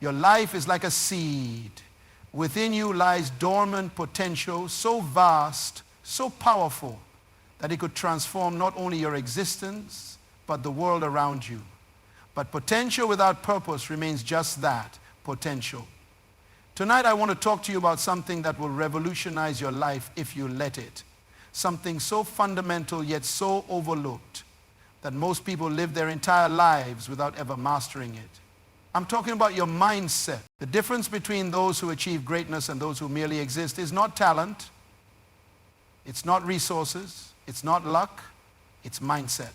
Your life is like a seed. Within you lies dormant potential so vast, so powerful, that it could transform not only your existence, but the world around you. But potential without purpose remains just that, potential. Tonight I want to talk to you about something that will revolutionize your life if you let it. Something so fundamental yet so overlooked that most people live their entire lives without ever mastering it. I'm talking about your mindset. The difference between those who achieve greatness and those who merely exist is not talent, it's not resources, it's not luck, it's mindset.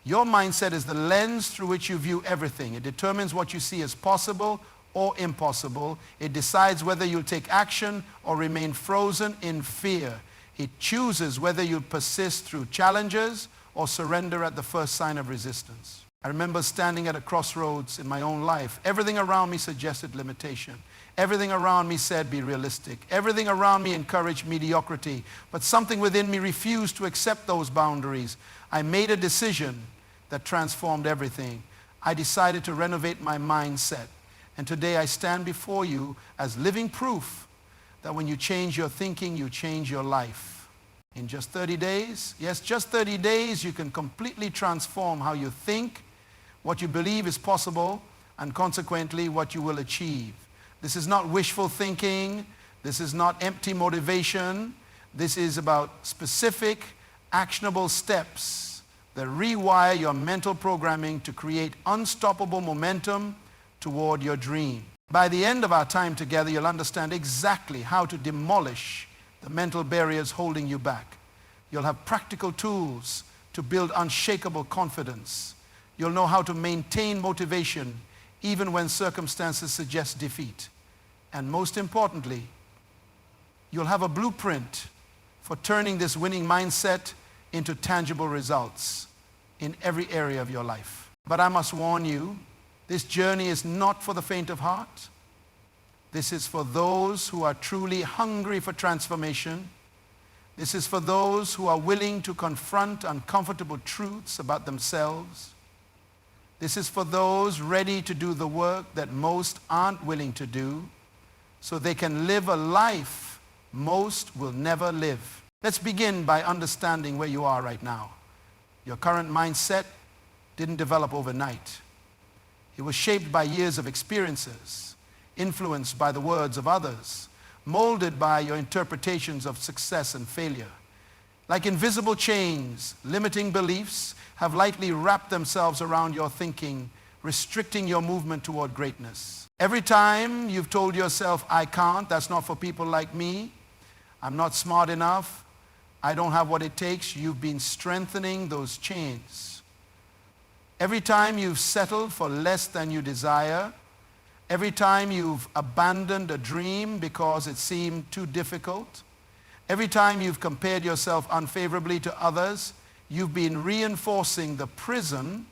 Your mindset is the lens through which you view everything. It determines what you see as possible or impossible. It decides whether you'll take action or remain frozen in fear. It chooses whether you'll persist through challenges or surrender at the first sign of resistance. I remember standing at a crossroads in my own life. Everything around me suggested limitation. Everything around me said be realistic. Everything around me encouraged mediocrity. But something within me refused to accept those boundaries. I made a decision that transformed everything. I decided to renovate my mindset. And today I stand before you as living proof that when you change your thinking, you change your life. In just 30 days, yes, just 30 days, you can completely transform how you think, what you believe is possible, and consequently what you will achieve. This is not wishful thinking. This is not empty motivation. This is about specific, actionable steps that rewire your mental programming to create unstoppable momentum toward your dream. By the end of our time together, you'll understand exactly how to demolish the mental barriers holding you back. You'll have practical tools to build unshakable confidence. You'll know how to maintain motivation even when circumstances suggest defeat. And most importantly, you'll have a blueprint for turning this winning mindset into tangible results in every area of your life. But I must warn you, this journey is not for the faint of heart. This is for those who are truly hungry for transformation. This is for those who are willing to confront uncomfortable truths about themselves. This is for those ready to do the work that most aren't willing to do, so they can live a life most will never live. Let's begin by understanding where you are right now. Your current mindset didn't develop overnight. It was shaped by years of experiences, influenced by the words of others, molded by your interpretations of success and failure. Like invisible chains, limiting beliefs have lightly wrapped themselves around your thinking, restricting your movement toward greatness. Every time you've told yourself, I can't, that's not for people like me, I'm not smart enough, I don't have what it takes, you've been strengthening those chains. Every time you've settled for less than you desire, every time you've abandoned a dream because it seemed too difficult, every time you've compared yourself unfavorably to others, you've been reinforcing the prison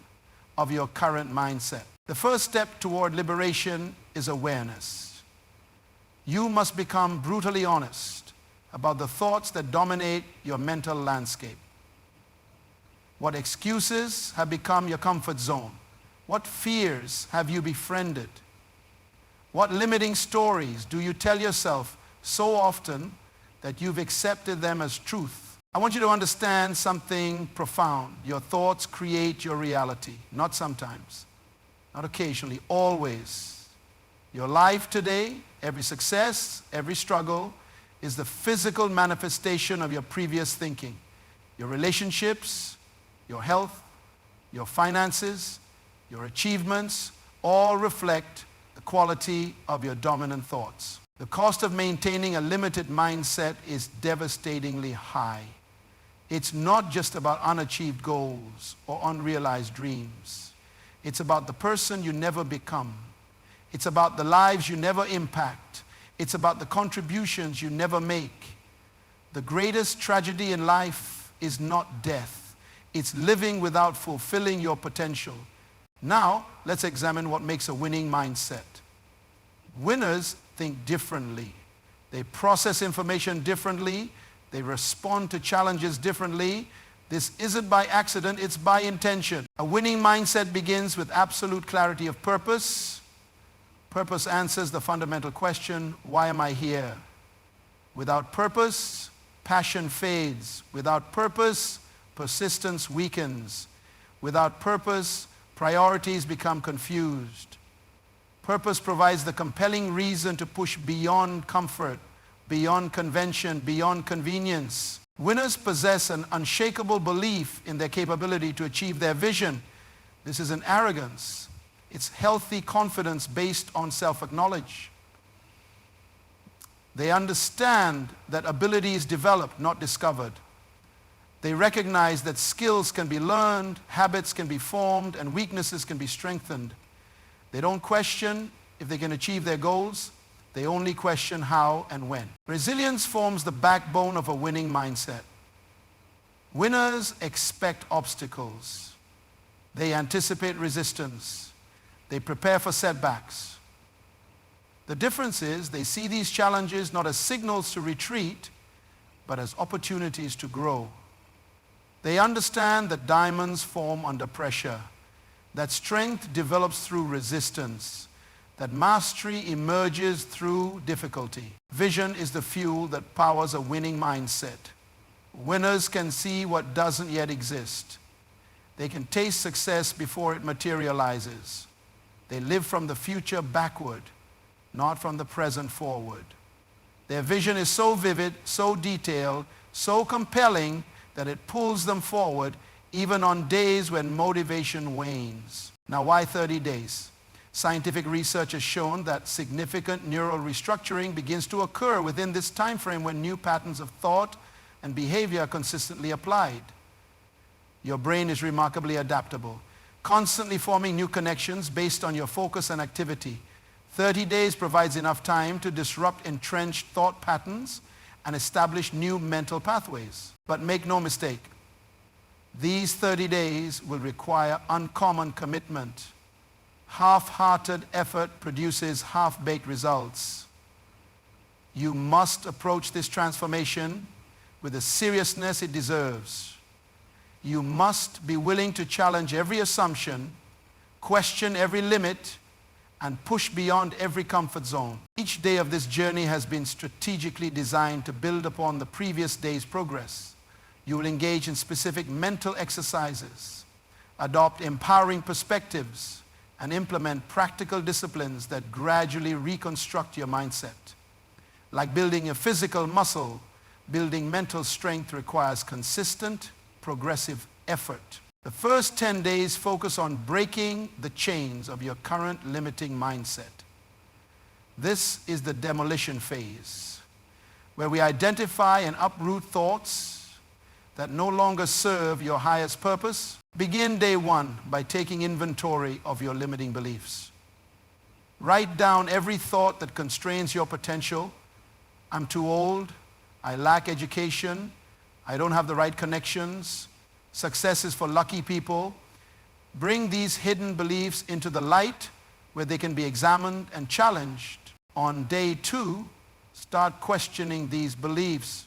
of your current mindset. The first step toward liberation is awareness. You must become brutally honest about the thoughts that dominate your mental landscape. What excuses have become your comfort zone? What fears have you befriended? What limiting stories do you tell yourself so often that you've accepted them as truth? I want you to understand something profound. Your thoughts create your reality, not sometimes, not occasionally, always. Your life today, every success, every struggle, is the physical manifestation of your previous thinking. Your relationships, your health, your finances, your achievements, all reflect the quality of your dominant thoughts. The cost of maintaining a limited mindset is devastatingly high. It's not just about unachieved goals or unrealized dreams. It's about the person you never become. It's about the lives you never impact. It's about the contributions you never make. The greatest tragedy in life is not death. It's living without fulfilling your potential. Now, let's examine what makes a winning mindset. Winners think differently. They process information differently. They respond to challenges differently. This isn't by accident, it's by intention. A winning mindset begins with absolute clarity of purpose. Purpose answers the fundamental question, why am I here? Without purpose, passion fades. Without purpose, persistence weakens. Without purpose, priorities become confused. Purpose provides the compelling reason to push beyond comfort, beyond convention, beyond convenience. Winners possess an unshakable belief in their capability to achieve their vision. This is an arrogance. It's healthy confidence based on self-acknowledge. They understand that ability is developed, not discovered. They recognize that skills can be learned, habits can be formed, and weaknesses can be strengthened. They don't question if they can achieve their goals. They only question how and when. Resilience forms the backbone of a winning mindset. Winners expect obstacles. They anticipate resistance. They prepare for setbacks. The difference is they see these challenges not as signals to retreat, but as opportunities to grow. They understand that diamonds form under pressure, that strength develops through resistance, that mastery emerges through difficulty. Vision is the fuel that powers a winning mindset. Winners can see what doesn't yet exist. They can taste success before it materializes. They live from the future backward, not from the present forward. Their vision is so vivid, so detailed, so compelling that it pulls them forward even on days when motivation wanes. Now, why 30 days? Scientific research has shown that significant neural restructuring begins to occur within this time frame when new patterns of thought and behavior are consistently applied. Your brain is remarkably adaptable, constantly forming new connections based on your focus and activity. 30 days provides enough time to disrupt entrenched thought patterns and establish new mental pathways. But make no mistake, these 30 days will require uncommon commitment. Half-hearted effort produces half-baked results. You must approach this transformation with the seriousness it deserves. You must be willing to challenge every assumption, question every limit, and push beyond every comfort zone. Each day of this journey has been strategically designed to build upon the previous day's progress. You will engage in specific mental exercises, adopt empowering perspectives, and implement practical disciplines that gradually reconstruct your mindset. Like building a physical muscle, building mental strength requires consistent, progressive effort. The first 10 days focus on breaking the chains of your current limiting mindset. This is the demolition phase, where we identify and uproot thoughts that no longer serve your highest purpose. Begin day one by taking inventory of your limiting beliefs. Write down every thought that constrains your potential. I'm too old. I lack education. I don't have the right connections. Success is for lucky people. Bring these hidden beliefs into the light where they can be examined and challenged. On day two, start questioning these beliefs.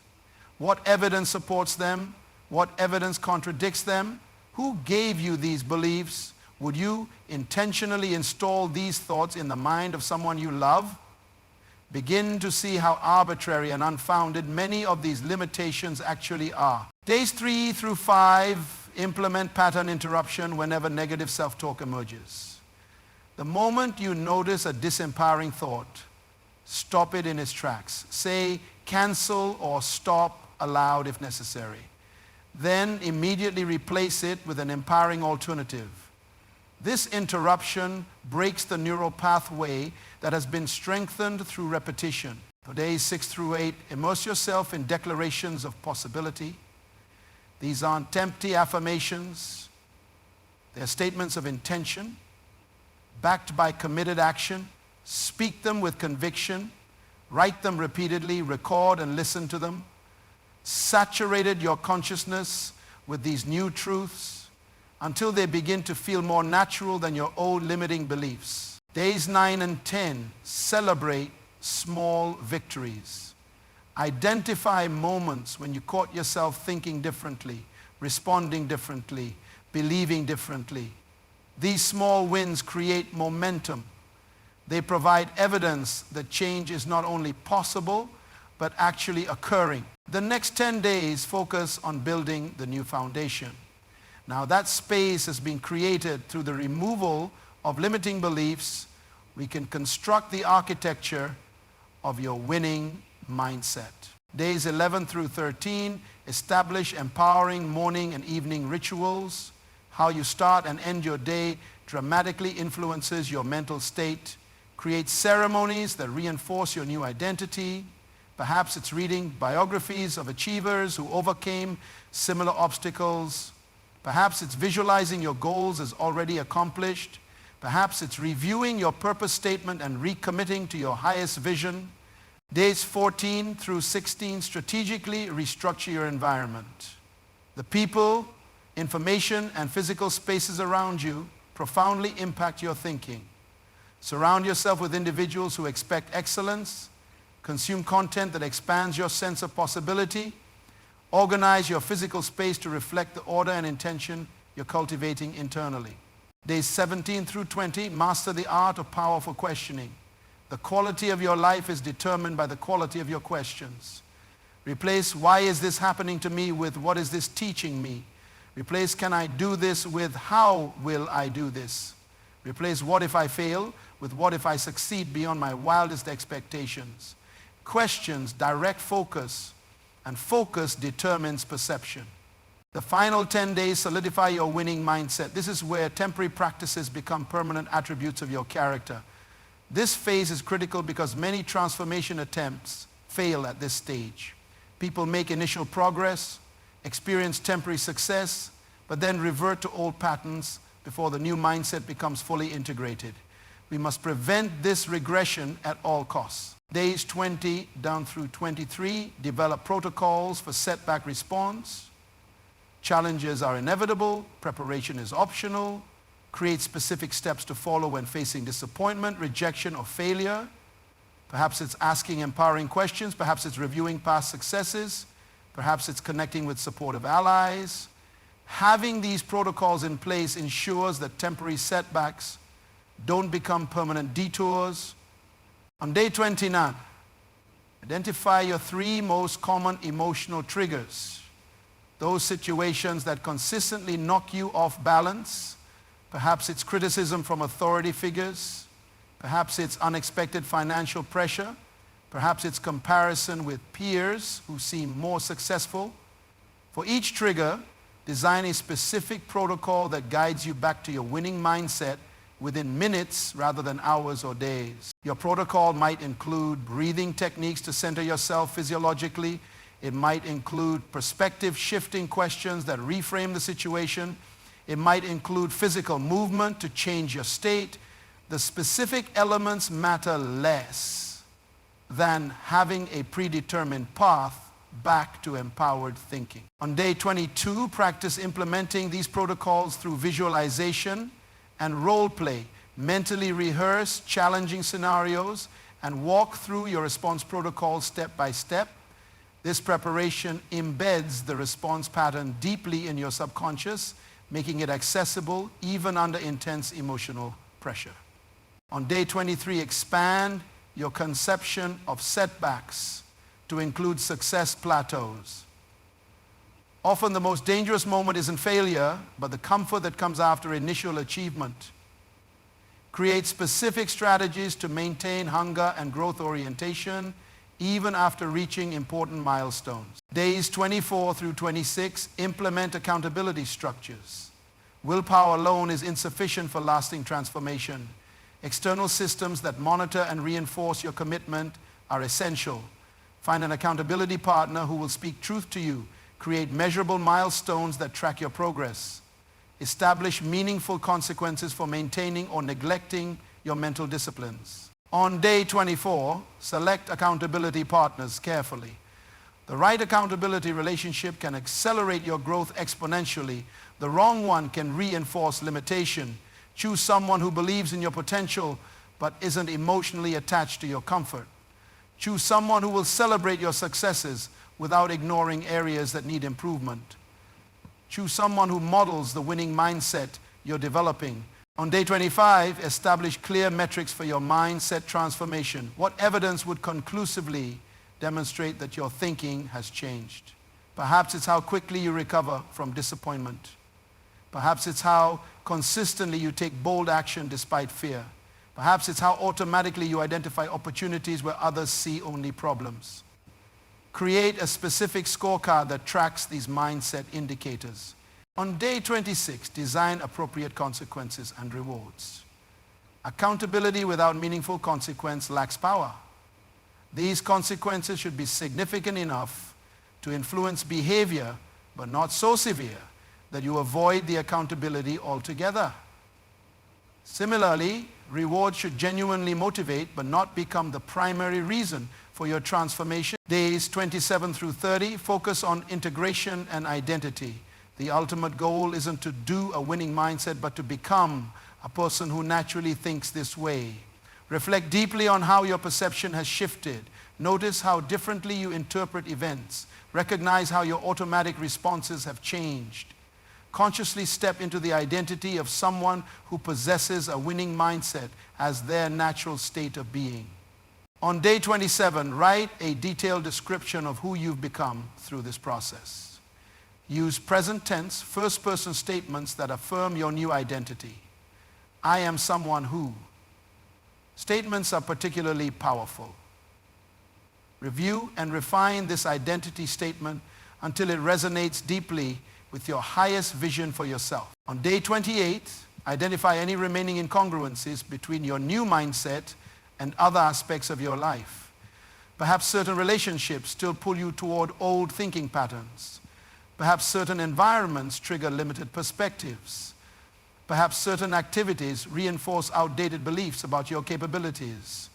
What evidence supports them? What evidence contradicts them? Who gave you these beliefs? Would you intentionally install these thoughts in the mind of someone you love? Begin to see how arbitrary and unfounded many of these limitations actually are. Days 3 through 5, implement pattern interruption whenever negative self-talk emerges. The moment you notice a disempowering thought, stop it in its tracks. Say cancel or stop aloud if necessary. Then immediately replace it with an empowering alternative. This interruption breaks the neural pathway that has been strengthened through repetition. For days 6 through 8, immerse yourself in declarations of possibility. These aren't empty affirmations. They're statements of intention, backed by committed action. Speak them with conviction. Write them repeatedly. Record and listen to them. Saturated your consciousness with these new truths until they begin to feel more natural than your old limiting beliefs. Days 9 and 10, celebrate small victories. Identify moments when you caught yourself thinking differently, responding differently, believing differently. These small wins create momentum. They provide evidence that change is not only possible, but actually occurring. The next 10 days focus on building the new foundation. Now that space has been created through the removal of limiting beliefs. We can construct the architecture of your winning mindset. Days 11 through 13, establish empowering morning and evening rituals. How you start and end your day dramatically influences your mental state. Create ceremonies that reinforce your new identity. Perhaps it's reading biographies of achievers who overcame similar obstacles. Perhaps it's visualizing your goals as already accomplished. Perhaps it's reviewing your purpose statement and recommitting to your highest vision. Days 14 through 16, strategically restructure your environment. The people, information, and physical spaces around you profoundly impact your thinking. Surround yourself with individuals who expect excellence. Consume content that expands your sense of possibility. Organize your physical space to reflect the order and intention you're cultivating internally. Days 17 through 20, master the art of powerful questioning. The quality of your life is determined by the quality of your questions. Replace "why is this happening to me" with "what is this teaching me?" Replace "can I do this?" with "how will I do this?" Replace "what if I fail?" with "what if I succeed beyond my wildest expectations?" Questions direct focus, and focus determines perception. The final 10 days solidify your winning mindset. This is where temporary practices become permanent attributes of your character. This phase is critical because many transformation attempts fail at this stage. People make initial progress, experience temporary success, but then revert to old patterns before the new mindset becomes fully integrated. We must prevent this regression at all costs. Days 20 down through 23, develop protocols for setback response. Challenges are inevitable, preparation is optional. Create specific steps to follow when facing disappointment, rejection, or failure. Perhaps it's asking empowering questions. Perhaps it's reviewing past successes. Perhaps it's connecting with supportive allies. Having these protocols in place ensures that temporary setbacks don't become permanent detours. On day 29, identify your 3 most common emotional triggers. Those situations that consistently knock you off balance. Perhaps it's criticism from authority figures. Perhaps it's unexpected financial pressure. Perhaps it's comparison with peers who seem more successful. For each trigger, design a specific protocol that guides you back to your winning mindset within minutes rather than hours or days. Your protocol might include breathing techniques to center yourself physiologically. It might include perspective shifting questions that reframe the situation. It might include physical movement to change your state. The specific elements matter less than having a predetermined path back to empowered thinking. On day 22, practice implementing these protocols through visualization and role play. Mentally rehearse challenging scenarios and walk through your response protocol step by step. This preparation embeds the response pattern deeply in your subconscious, making it accessible even under intense emotional pressure. On day 23, expand your conception of setbacks to include success plateaus. Often the most dangerous moment isn't failure, but the comfort that comes after initial achievement. Create specific strategies to maintain hunger and growth orientation even after reaching important milestones. Days 24 through 26, implement accountability structures. Willpower alone is insufficient for lasting transformation. External systems that monitor and reinforce your commitment are essential. Find an accountability partner who will speak truth to you. Create measurable milestones that track your progress. Establish meaningful consequences for maintaining or neglecting your mental disciplines. On day 24, select accountability partners carefully. The right accountability relationship can accelerate your growth exponentially. The wrong one can reinforce limitation. Choose someone who believes in your potential but isn't emotionally attached to your comfort. Choose someone who will celebrate your successes without ignoring areas that need improvement. Choose someone who models the winning mindset you're developing. On day 25, establish clear metrics for your mindset transformation. What evidence would conclusively demonstrate that your thinking has changed? Perhaps it's how quickly you recover from disappointment. Perhaps it's how consistently you take bold action despite fear. Perhaps it's how automatically you identify opportunities where others see only problems. Create a specific scorecard that tracks these mindset indicators. On day 26, design appropriate consequences and rewards. Accountability without meaningful consequence lacks power. These consequences should be significant enough to influence behavior, but not so severe that you avoid the accountability altogether. Similarly, rewards should genuinely motivate, but not become the primary reason for your transformation. Days 27 through 30, focus on integration and identity. The ultimate goal isn't to do a winning mindset, but to become a person who naturally thinks this way. Reflect deeply on how your perception has shifted. Notice how differently you interpret events. Recognize how your automatic responses have changed. Consciously step into the identity of someone who possesses a winning mindset as their natural state of being. On day 27, write a detailed description of who you've become through this process. Use present tense, first-person statements that affirm your new identity. I am someone who. Statements are particularly powerful. Review and refine this identity statement until it resonates deeply with your highest vision for yourself. On day 28, identify any remaining incongruencies between your new mindset and other aspects of your life. Perhaps certain relationships still pull you toward old thinking patterns. Perhaps certain environments trigger limited perspectives. Perhaps certain activities reinforce outdated beliefs about your capabilities.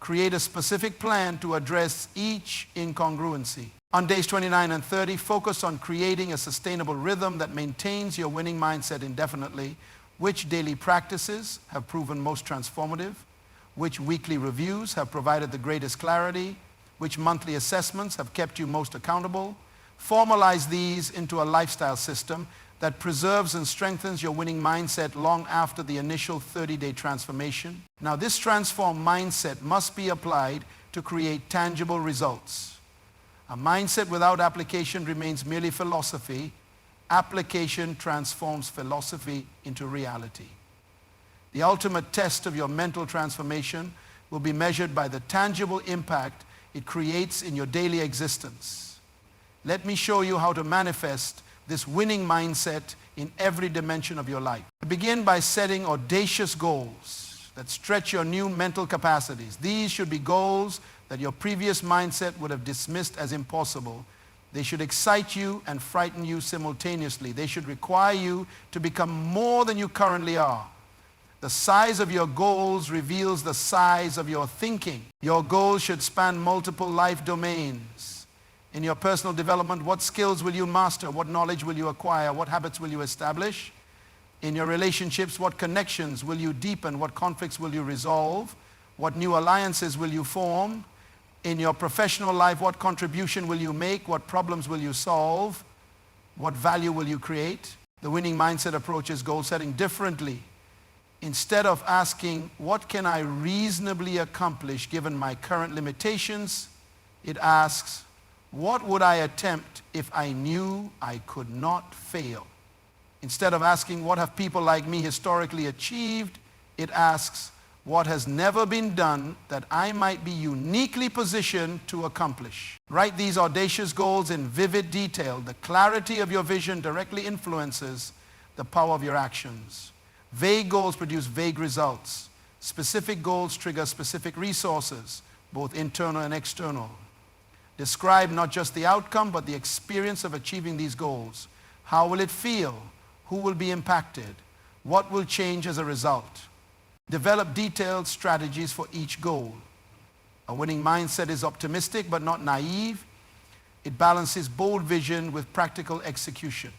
Create a specific plan to address each incongruency. On days 29 and 30, focus on creating a sustainable rhythm that maintains your winning mindset indefinitely. Which daily practices have proven most transformative? Which weekly reviews have provided the greatest clarity? Which monthly assessments have kept you most accountable? Formalize these into a lifestyle system that preserves and strengthens your winning mindset long after the initial 30-day transformation. Now, this transformed mindset must be applied to create tangible results. A mindset without application remains merely philosophy. Application transforms philosophy into reality. The ultimate test of your mental transformation will be measured by the tangible impact it creates in your daily existence. Let me show you how to manifest this winning mindset in every dimension of your life. Begin by setting audacious goals that stretch your new mental capacities. These should be goals that your previous mindset would have dismissed as impossible. They should excite you and frighten you simultaneously. They should require you to become more than you currently are. The size of your goals reveals the size of your thinking. Your goals should span multiple life domains. In your personal development, what skills will you master? What knowledge will you acquire? What habits will you establish? In your relationships, what connections will you deepen? What conflicts will you resolve? What new alliances will you form? In your professional life, what contribution will you make? What problems will you solve? What value will you create? The winning mindset approaches goal setting differently. Instead of asking, what can I reasonably accomplish given my current limitations? It asks, what would I attempt if I knew I could not fail? Instead of asking, what have people like me historically achieved? It asks, what has never been done that I might be uniquely positioned to accomplish? Write these audacious goals in vivid detail. The clarity of your vision directly influences the power of your actions. Vague goals produce vague results. Specific goals trigger specific resources, both internal and external. Describe not just the outcome, but the experience of achieving these goals. How will it feel? Who will be impacted? What will change as a result? Develop detailed strategies for each goal. A winning mindset is optimistic but not naive. It balances bold vision with practical execution.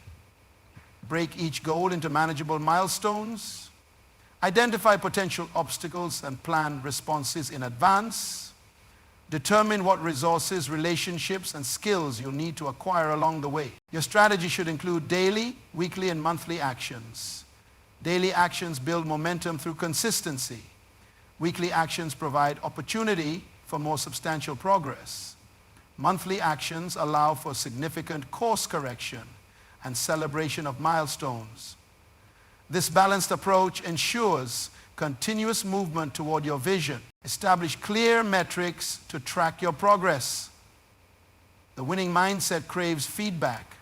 Break each goal into manageable milestones. Identify potential obstacles and plan responses in advance. Determine what resources, relationships, and skills you'll need to acquire along the way. Your strategy should include daily, weekly, and monthly actions. Daily actions build momentum through consistency. Weekly actions provide opportunity for more substantial progress. Monthly actions allow for significant course correction and celebration of milestones. This balanced approach ensures continuous movement toward your vision. Establish clear metrics to track your progress. The winning mindset craves feedback,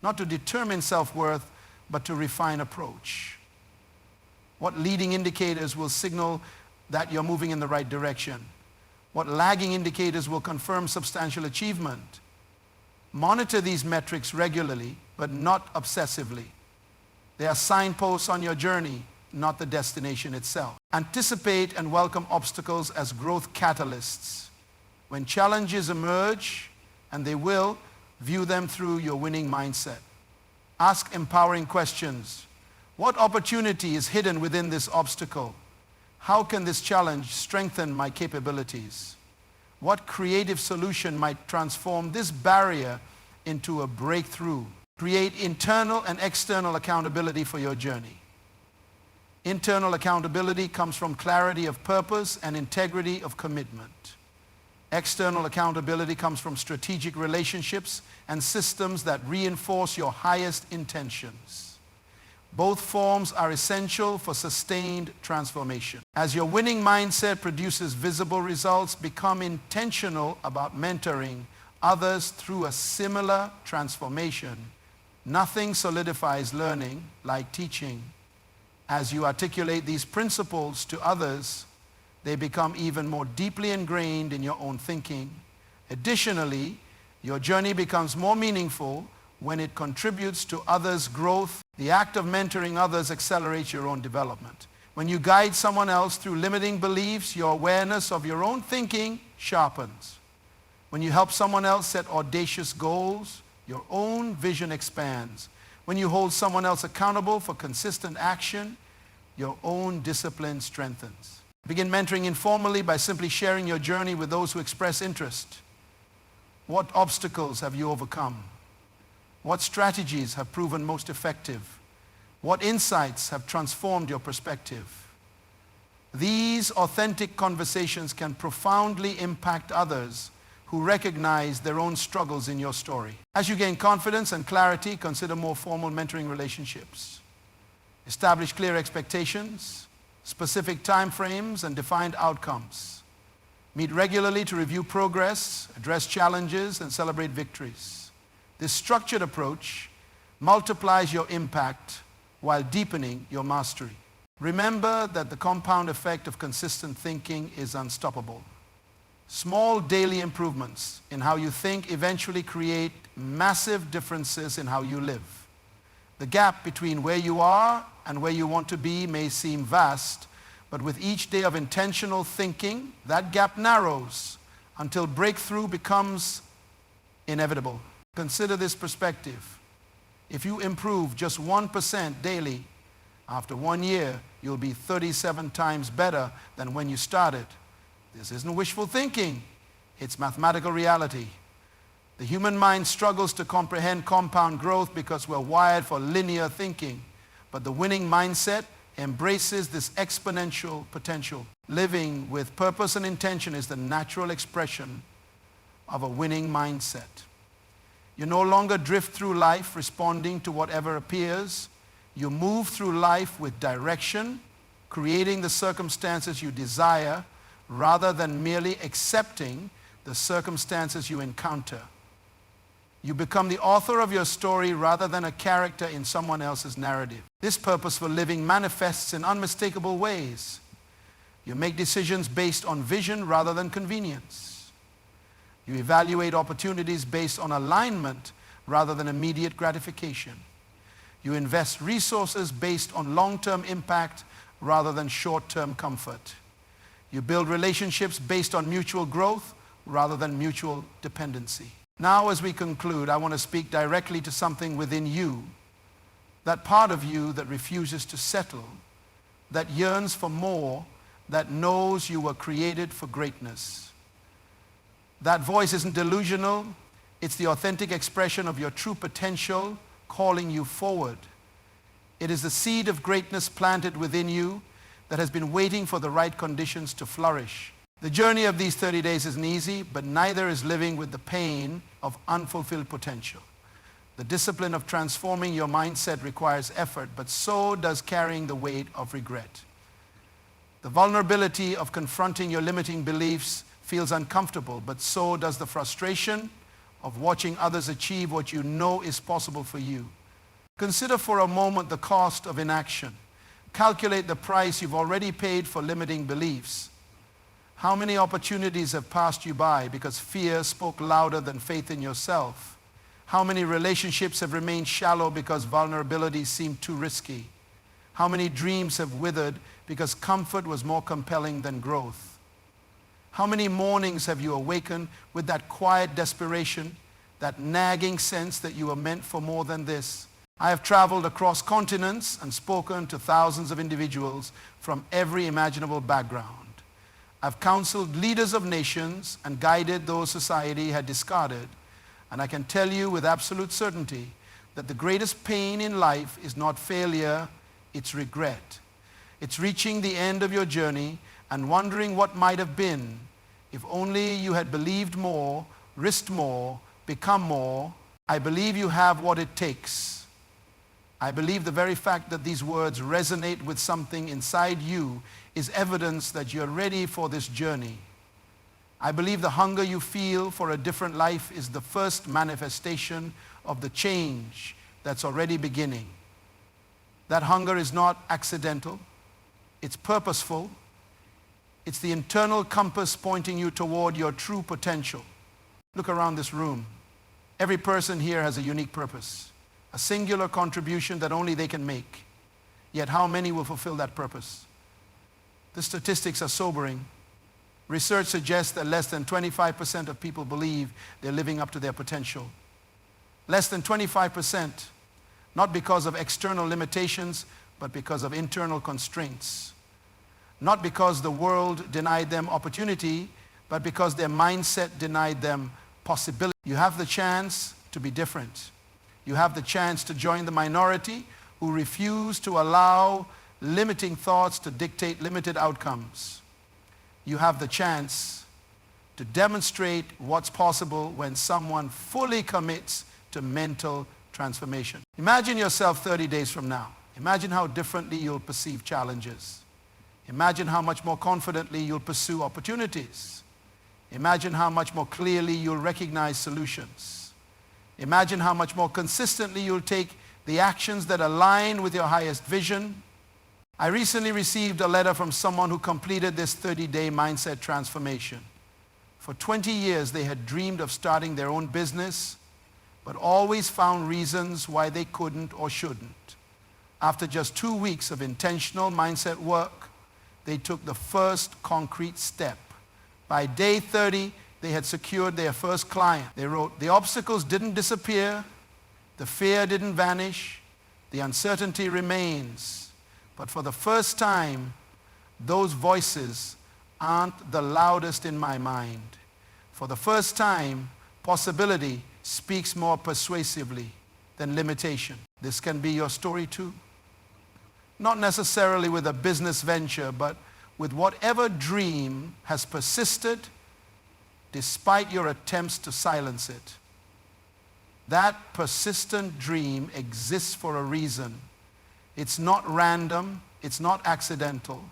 not to determine self-worth, but to refine approach. What leading indicators will signal that you're moving in the right direction? What lagging indicators will confirm substantial achievement? Monitor these metrics regularly, but not obsessively. They are signposts on your journey, not the destination itself. Anticipate and welcome obstacles as growth catalysts. When challenges emerge, and they will, view them through your winning mindset. Ask empowering questions. What opportunity is hidden within this obstacle? How can this challenge strengthen my capabilities? What creative solution might transform this barrier into a breakthrough? Create internal and external accountability for your journey. Internal accountability comes from clarity of purpose and integrity of commitment. External accountability comes from strategic relationships and systems that reinforce your highest intentions. Both forms are essential for sustained transformation. As your winning mindset produces visible results, become intentional about mentoring others through a similar transformation. Nothing solidifies learning like teaching. As you articulate these principles to others, they become even more deeply ingrained in your own thinking. Additionally, your journey becomes more meaningful when it contributes to others' growth. The act of mentoring others accelerates your own development. When you guide someone else through limiting beliefs, your awareness of your own thinking sharpens. When you help someone else set audacious goals, your own vision expands. When you hold someone else accountable for consistent action, your own discipline strengthens. Begin mentoring informally by simply sharing your journey with those who express interest. What obstacles have you overcome? What strategies have proven most effective? What insights have transformed your perspective? These authentic conversations can profoundly impact others who recognize their own struggles in your story. As you gain confidence and clarity, consider more formal mentoring relationships. Establish clear expectations, specific time frames, and defined outcomes. Meet regularly to review progress, address challenges, and celebrate victories. This structured approach multiplies your impact while deepening your mastery. Remember that the compound effect of consistent thinking is unstoppable. Small daily improvements in how you think eventually create massive differences in how you live. The gap between where you are and where you want to be may seem vast, but with each day of intentional thinking, that gap narrows until breakthrough becomes inevitable. Consider this perspective. If you improve just 1% daily, after 1 year, you'll be 37 times better than when you started. This isn't wishful thinking. It's mathematical reality. The human mind struggles to comprehend compound growth because we're wired for linear thinking. But the winning mindset embraces this exponential potential. Living with purpose and intention is the natural expression of a winning mindset. You no longer drift through life responding to whatever appears. You move through life with direction, creating the circumstances you desire rather than merely accepting the circumstances you encounter. You become the author of your story rather than a character in someone else's narrative. This purposeful living manifests in unmistakable ways. You make decisions based on vision rather than convenience. You evaluate opportunities based on alignment rather than immediate gratification. You invest resources based on long-term impact rather than short-term comfort. You build relationships based on mutual growth rather than mutual dependency. Now, as we conclude, I want to speak directly to something within you, that part of you that refuses to settle, that yearns for more, that knows you were created for greatness. That voice isn't delusional. It's the authentic expression of your true potential calling you forward. It is the seed of greatness planted within you that has been waiting for the right conditions to flourish. The journey of these 30 days isn't easy, but neither is living with the pain of unfulfilled potential. The discipline of transforming your mindset requires effort, but so does carrying the weight of regret. The vulnerability of confronting your limiting beliefs feels uncomfortable, but so does the frustration of watching others achieve what you know is possible for you. Consider for a moment the cost of inaction. Calculate the price you've already paid for limiting beliefs. How many opportunities have passed you by because fear spoke louder than faith in yourself? How many relationships have remained shallow because vulnerability seemed too risky? How many dreams have withered because comfort was more compelling than growth? How many mornings have you awakened with that quiet desperation, that nagging sense that you were meant for more than this? I have traveled across continents and spoken to thousands of individuals from every imaginable background. I've counseled leaders of nations and guided those society had discarded. And I can tell you with absolute certainty that the greatest pain in life is not failure, it's regret. It's reaching the end of your journey and wondering what might have been if only you had believed more, risked more, become more. I believe you have what it takes. I believe the very fact that these words resonate with something inside you is evidence that you're ready for this journey. I believe the hunger you feel for a different life is the first manifestation of the change that's already beginning. That hunger is not accidental. It's purposeful. It's the internal compass pointing you toward your true potential. Look around this room. Every person here has a unique purpose, a singular contribution that only they can make. Yet how many will fulfill that purpose? The statistics are sobering. Research suggests that less than 25% of people believe they're living up to their potential. Less than 25%, not because of external limitations, but because of internal constraints. Not because the world denied them opportunity, but because their mindset denied them possibility. You have the chance to be different. You have the chance to join the minority who refuse to allow limiting thoughts to dictate limited outcomes. You have the chance to demonstrate what's possible when someone fully commits to mental transformation. Imagine yourself 30 days from now. Imagine how differently you'll perceive challenges. Imagine how much more confidently you'll pursue opportunities. Imagine how much more clearly you'll recognize solutions. Imagine how much more consistently you'll take the actions that align with your highest vision. I recently received a letter from someone who completed this 30-day mindset transformation. For 20 years, they had dreamed of starting their own business, but always found reasons why they couldn't or shouldn't. After just 2 weeks of intentional mindset work, they took the first concrete step. By day 30, they had secured their first client. They wrote, "The obstacles didn't disappear, the fear didn't vanish, the uncertainty remains. But for the first time, those voices aren't the loudest in my mind. For the first time, possibility speaks more persuasively than limitation." This can be your story too. Not necessarily with a business venture, but with whatever dream has persisted despite your attempts to silence it. That persistent dream exists for a reason. It's not random, it's not accidental.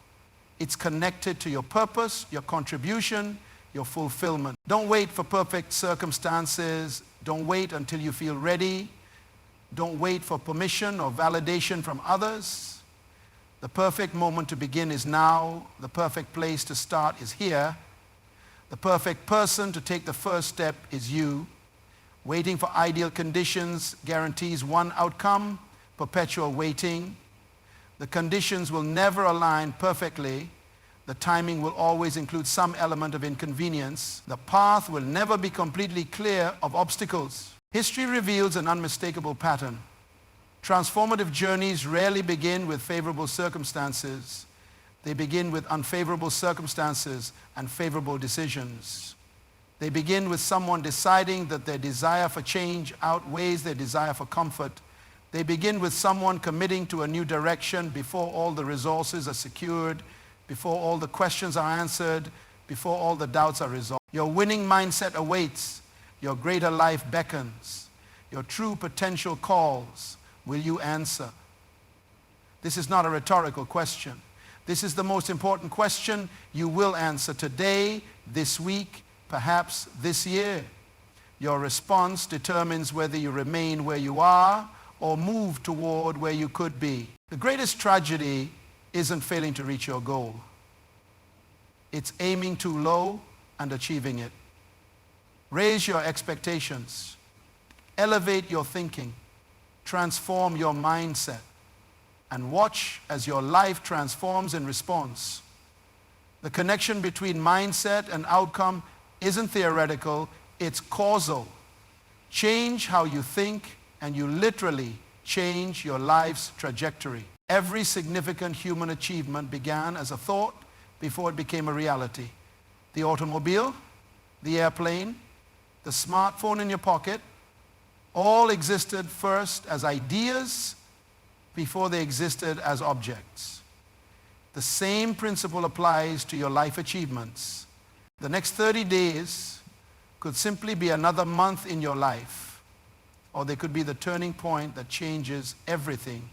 It's connected to your purpose, your contribution, your fulfillment. Don't wait for perfect circumstances. Don't wait until you feel ready. Don't wait for permission or validation from others. The perfect moment to begin is now. The perfect place to start is here. The perfect person to take the first step is you. Waiting for ideal conditions guarantees one outcome: perpetual waiting. The conditions will never align perfectly. The timing will always include some element of inconvenience. The path will never be completely clear of obstacles. History reveals an unmistakable pattern. Transformative journeys rarely begin with favorable circumstances. They begin with unfavorable circumstances and favorable decisions. They begin with someone deciding that their desire for change outweighs their desire for comfort, They begin with someone committing to a new direction before all the resources are secured, before all the questions are answered, before all the doubts are resolved. Your winning mindset awaits. Your greater life beckons. Your true potential calls. Will you answer? This is not a rhetorical question. This is the most important question you will answer today, this week, perhaps this year. Your response determines whether you remain where you are or move toward where you could be. The greatest tragedy isn't failing to reach your goal. It's aiming too low and achieving it. Raise your expectations. Elevate your thinking. Transform your mindset. And watch as your life transforms in response. The connection between mindset and outcome isn't theoretical, it's causal. Change how you think, and you literally change your life's trajectory. Every significant human achievement began as a thought before it became a reality. The automobile, the airplane, the smartphone in your pocket, all existed first as ideas before they existed as objects. The same principle applies to your life achievements. The next 30 days could simply be another month in your life, or they could be the turning point that changes everything.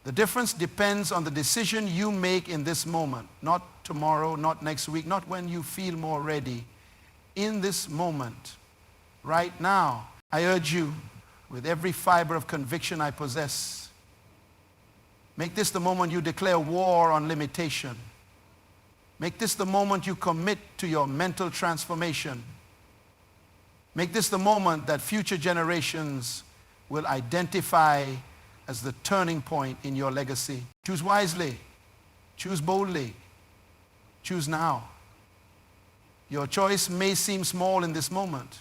The difference depends on the decision you make in this moment, not tomorrow, not next week, not when you feel more ready. In this moment, right now, I urge you, with every fiber of conviction I possess, make this the moment you declare war on limitation. Make this the moment you commit to your mental transformation. Make this the moment that future generations will identify as the turning point in your legacy. Choose wisely. Choose boldly. Choose now. Your choice may seem small in this moment,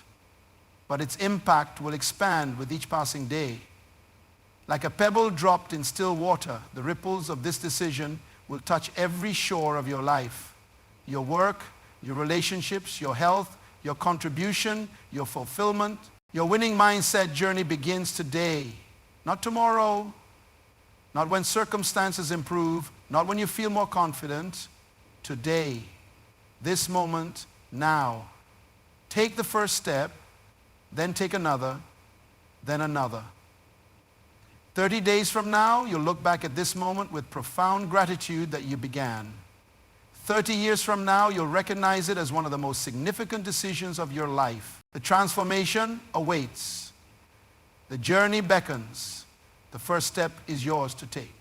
but its impact will expand with each passing day. Like a pebble dropped in still water, the ripples of this decision will touch every shore of your life. Your work, your relationships, your health, your contribution, your fulfillment. Your winning mindset journey begins today, not tomorrow, not when circumstances improve, not when you feel more confident. Today, this moment, now. Take the first step, then take another, then another. 30 days from now, you'll look back at this moment with profound gratitude that you began. 30 years from now, you'll recognize it as one of the most significant decisions of your life. The transformation awaits. The journey beckons. The first step is yours to take.